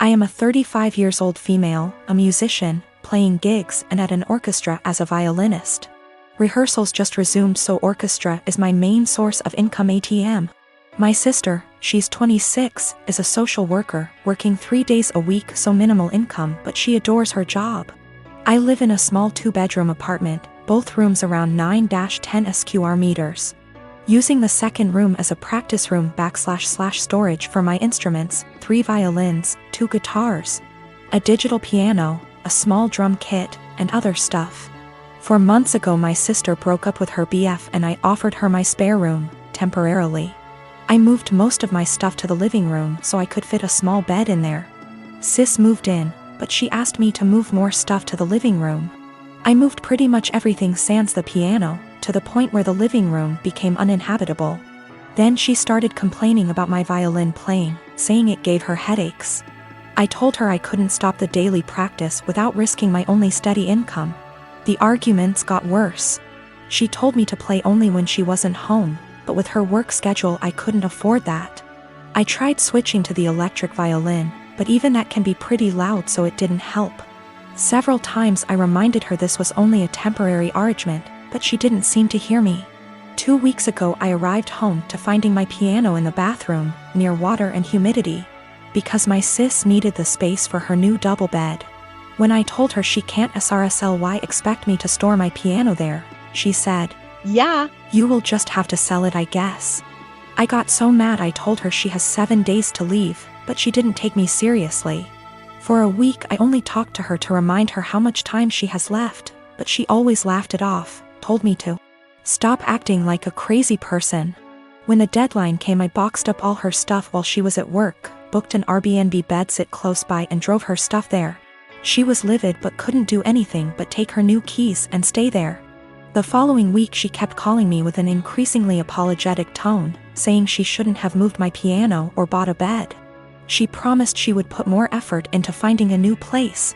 I am a 35 years old female, a musician, playing gigs and at an orchestra as a violinist. Rehearsals just resumed, so orchestra is my main source of income. ATM. My sister, she's 26, is a social worker, working 3 days a week, so minimal income, but she adores her job. I live in a small 2-bedroom apartment, both rooms around 9-10 square meters. Using the second room as a practice room / storage for my instruments, 3 violins, 2 guitars, a digital piano, a small drum kit, and other stuff. 4 months ago my sister broke up with her BF and I offered her my spare room, temporarily. I moved most of my stuff to the living room so I could fit a small bed in there. Sis moved in, but she asked me to move more stuff to the living room. I moved pretty much everything sans the piano, to the point where the living room became uninhabitable. Then she started complaining about my violin playing, saying it gave her headaches. I told her I couldn't stop the daily practice without risking my only steady income. The arguments got worse. She told me to play only when she wasn't home, but with her work schedule I couldn't afford that. I tried switching to the electric violin, but even that can be pretty loud, so it didn't help. Several times I reminded her this was only a temporary arrangement, but she didn't seem to hear me. 2 weeks ago I arrived home to finding my piano in the bathroom, near water and humidity, because my sis needed the space for her new double bed. When I told her she can't SRSLY expect me to store my piano there, she said, "Yeah, you will just have to sell it, I guess." I got so mad I told her she has 7 days to leave, but she didn't take me seriously. For a week I only talked to her to remind her how much time she has left, but she always laughed it off, told me to stop acting like a crazy person. When the deadline came I boxed up all her stuff while she was at work, booked an Airbnb bedsit close by and drove her stuff there. She was livid but couldn't do anything but take her new keys and stay there. The following week she kept calling me with an increasingly apologetic tone, saying she shouldn't have moved my piano or bought a bed. She promised she would put more effort into finding a new place.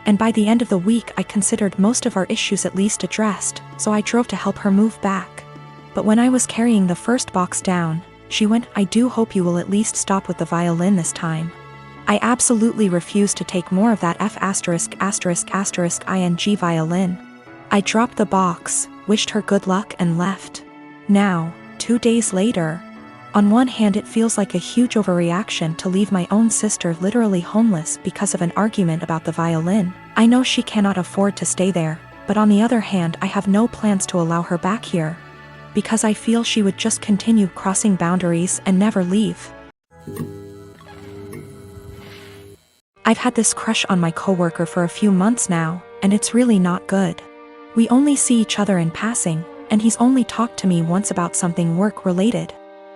And by the end of the week I considered most of our issues at least addressed, so I drove to help her move back. But when I was carrying the first box down, she went, "I do hope you will at least stop with the violin this time." I absolutely refused to take more of that F******ing violin. I dropped the box, wished her good luck and left. Now, 2 days later, on one hand it feels like a huge overreaction to leave my own sister literally homeless because of an argument about the violin. I know she cannot afford to stay there, but on the other hand I have no plans to allow her back here, because I feel she would just continue crossing boundaries and never leave. I've had this crush on my coworker for a few months now, and it's really not good. We only see each other in passing, and he's only talked to me once about something work-related.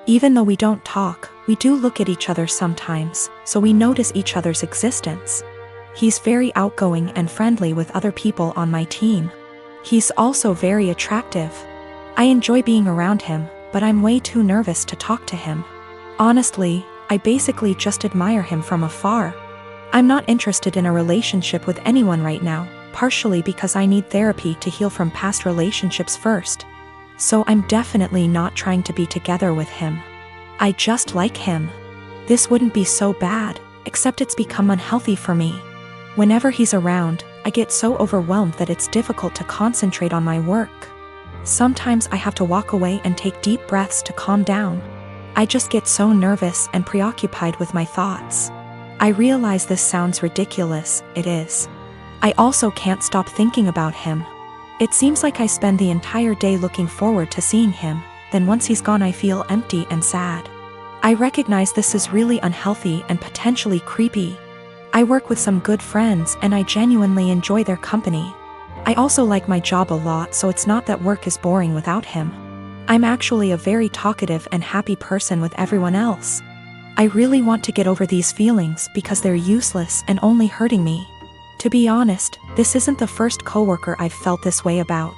Even though we don't talk, we do look at each other sometimes, so we notice each other's existence. He's very outgoing and friendly with other people on my team. He's also very attractive. I enjoy being around him, but I'm way too nervous to talk to him. Honestly, I basically just admire him from afar. I'm not interested in a relationship with anyone right now, partially because I need therapy to heal from past relationships first. So I'm definitely not trying to be together with him. I just like him. This wouldn't be so bad, except it's become unhealthy for me. Whenever he's around, I get so overwhelmed that it's difficult to concentrate on my work. Sometimes I have to walk away and take deep breaths to calm down. I just get so nervous and preoccupied with my thoughts. I realize this sounds ridiculous, it is. I also can't stop thinking about him. It seems like I spend the entire day looking forward to seeing him, then once he's gone I feel empty and sad. I recognize this is really unhealthy and potentially creepy. I work with some good friends and I genuinely enjoy their company. I also like my job a lot, so it's not that work is boring without him. I'm actually a very talkative and happy person with everyone else. I really want to get over these feelings because they're useless and only hurting me. To be honest, this isn't the first coworker I've felt this way about.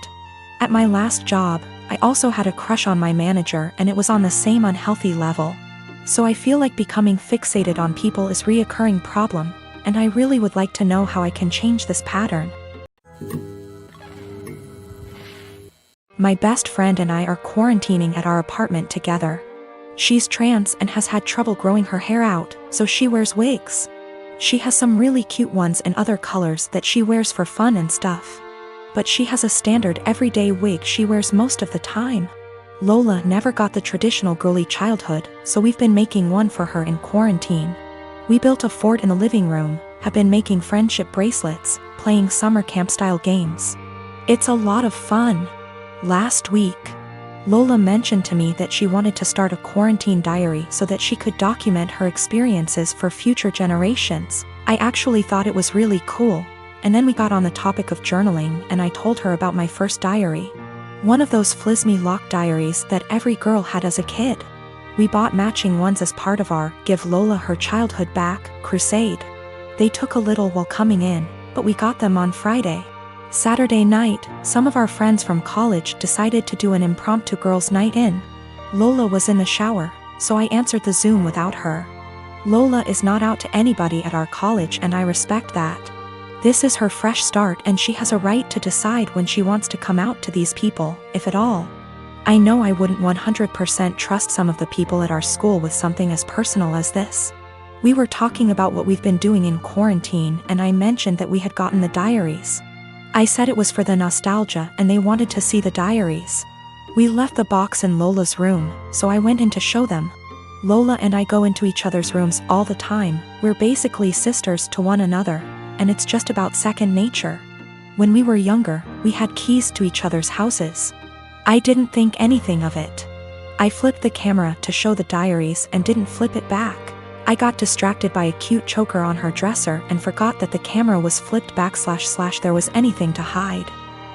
At my last job, I also had a crush on my manager and it was on the same unhealthy level. So I feel like becoming fixated on people is a reoccurring problem, and I really would like to know how I can change this pattern. My best friend and I are quarantining at our apartment together. She's trans and has had trouble growing her hair out, so she wears wigs. She has some really cute ones in other colors that she wears for fun and stuff. But she has a standard everyday wig she wears most of the time. Lola never got the traditional girly childhood, so we've been making one for her in quarantine. We built a fort in the living room, have been making friendship bracelets, playing summer camp-style games. It's a lot of fun. Last week, Lola mentioned to me that she wanted to start a quarantine diary so that she could document her experiences for future generations. I actually thought it was really cool, and then we got on the topic of journaling and I told her about my first diary. One of those flismy lock diaries that every girl had as a kid. We bought matching ones as part of our Give Lola Her Childhood Back crusade. They took a little while coming in, but we got them on Friday. Saturday night, some of our friends from college decided to do an impromptu girls' night in. Lola was in the shower, so I answered the Zoom without her. Lola is not out to anybody at our college and I respect that. This is her fresh start and she has a right to decide when she wants to come out to these people, if at all. I know I wouldn't 100% trust some of the people at our school with something as personal as this. We were talking about what we've been doing in quarantine and I mentioned that we had gotten the diaries. I said it was for the nostalgia and they wanted to see the diaries. We left the box in Lola's room, so I went in to show them. Lola and I go into each other's rooms all the time, we're basically sisters to one another, and it's just about second nature. When we were younger, we had keys to each other's houses. I didn't think anything of it. I flipped the camera to show the diaries and didn't flip it back. I got distracted by a cute choker on her dresser and forgot that the camera was flipped back / there was anything to hide.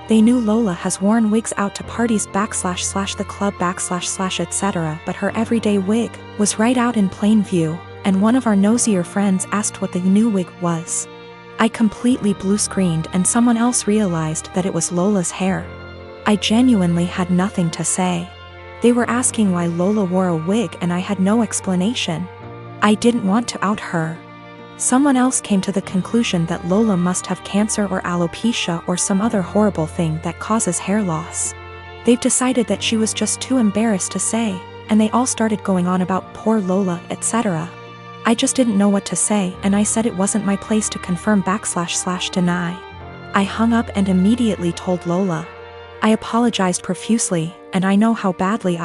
They knew Lola has worn wigs out to parties / the club / etc., but her everyday wig was right out in plain view, and one of our nosier friends asked what the new wig was. I completely blue screened and someone else realized that it was Lola's hair. I genuinely had nothing to say. They were asking why Lola wore a wig and I had no explanation. I didn't want to out her. Someone else came to the conclusion that Lola must have cancer or alopecia or some other horrible thing that causes hair loss. They've decided that she was just too embarrassed to say, and they all started going on about poor Lola, etc. I just didn't know what to say and I said it wasn't my place to confirm / deny. I hung up and immediately told Lola. I apologized profusely, and I know how badly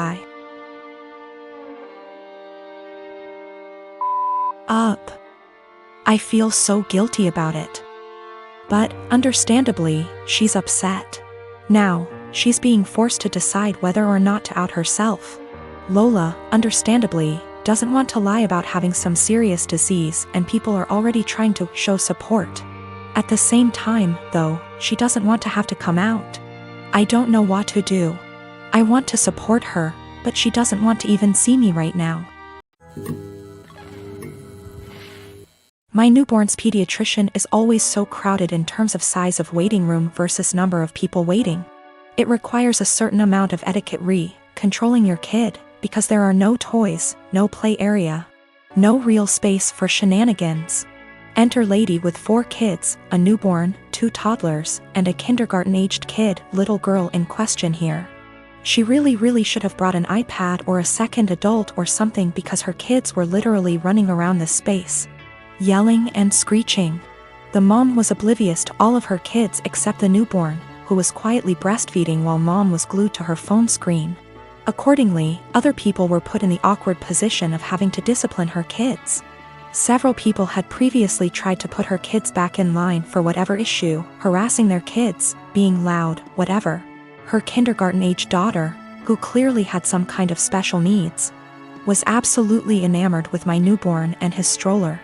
I feel so guilty about it. But, understandably, she's upset. Now, she's being forced to decide whether or not to out herself. Lola, understandably, doesn't want to lie about having some serious disease and people are already trying to show support. At the same time, though, she doesn't want to have to come out. I don't know what to do. I want to support her, but she doesn't want to even see me right now. My newborn's pediatrician is always so crowded in terms of size of waiting room versus number of people waiting. It requires a certain amount of etiquette controlling your kid, because there are no toys, no play area, no real space for shenanigans. Enter lady with 4 kids, a newborn, 2 toddlers, and a kindergarten-aged kid, little girl in question here. She really should have brought an iPad or a second adult or something because her kids were literally running around this space, yelling and screeching. The mom was oblivious to all of her kids except the newborn, who was quietly breastfeeding while mom was glued to her phone screen. Accordingly, other people were put in the awkward position of having to discipline her kids. Several people had previously tried to put her kids back in line for whatever issue, harassing their kids, being loud, whatever. Her kindergarten-age daughter, who clearly had some kind of special needs, was absolutely enamored with my newborn and his stroller.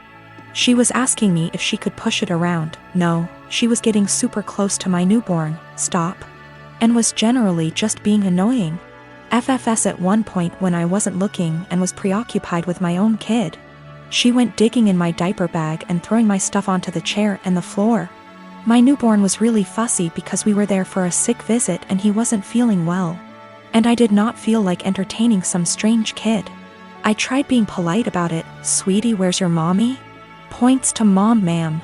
She was asking me if she could push it around. No, she was getting super close to my newborn, stop, and was generally just being annoying. FFS at one point when I wasn't looking and was preoccupied with my own kid. She went digging in my diaper bag and throwing my stuff onto the chair and the floor. My newborn was really fussy because we were there for a sick visit and he wasn't feeling well. And I did not feel like entertaining some strange kid. I tried being polite about it. Sweetie, where's your mommy? Points to mom, ma'am.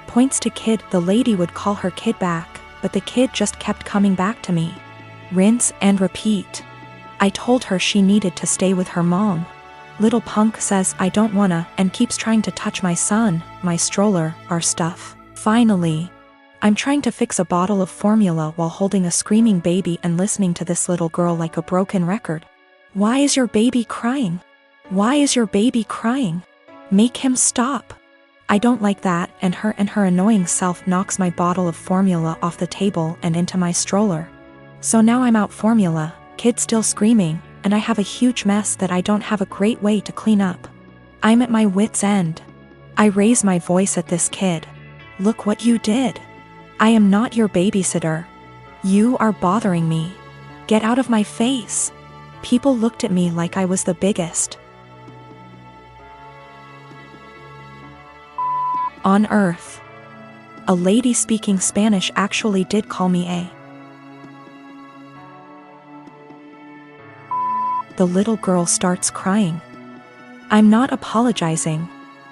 Points to kid. The lady would call her kid back, but the kid just kept coming back to me. Rinse and repeat. I told her she needed to stay with her mom. Little punk says I don't wanna and keeps trying to touch my son, my stroller, our stuff. Finally, I'm trying to fix a bottle of formula while holding a screaming baby and listening to this little girl like a broken record. Why is your baby crying? Why is your baby crying? Make him stop. I don't like that, and her annoying self knocks my bottle of formula off the table and into my stroller. So now I'm out formula, kid still screaming, and I have a huge mess that I don't have a great way to clean up. I'm at my wit's end. I raise my voice at this kid. Look what you did. I am not your babysitter. You are bothering me. Get out of my face. People looked at me like I was the biggest on earth. A lady speaking Spanish actually did call me a. The little girl starts crying. I'm not apologizing.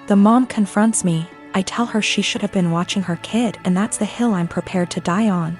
The mom confronts me. I tell her she should have been watching her kid, and that's the hill I'm prepared to die on.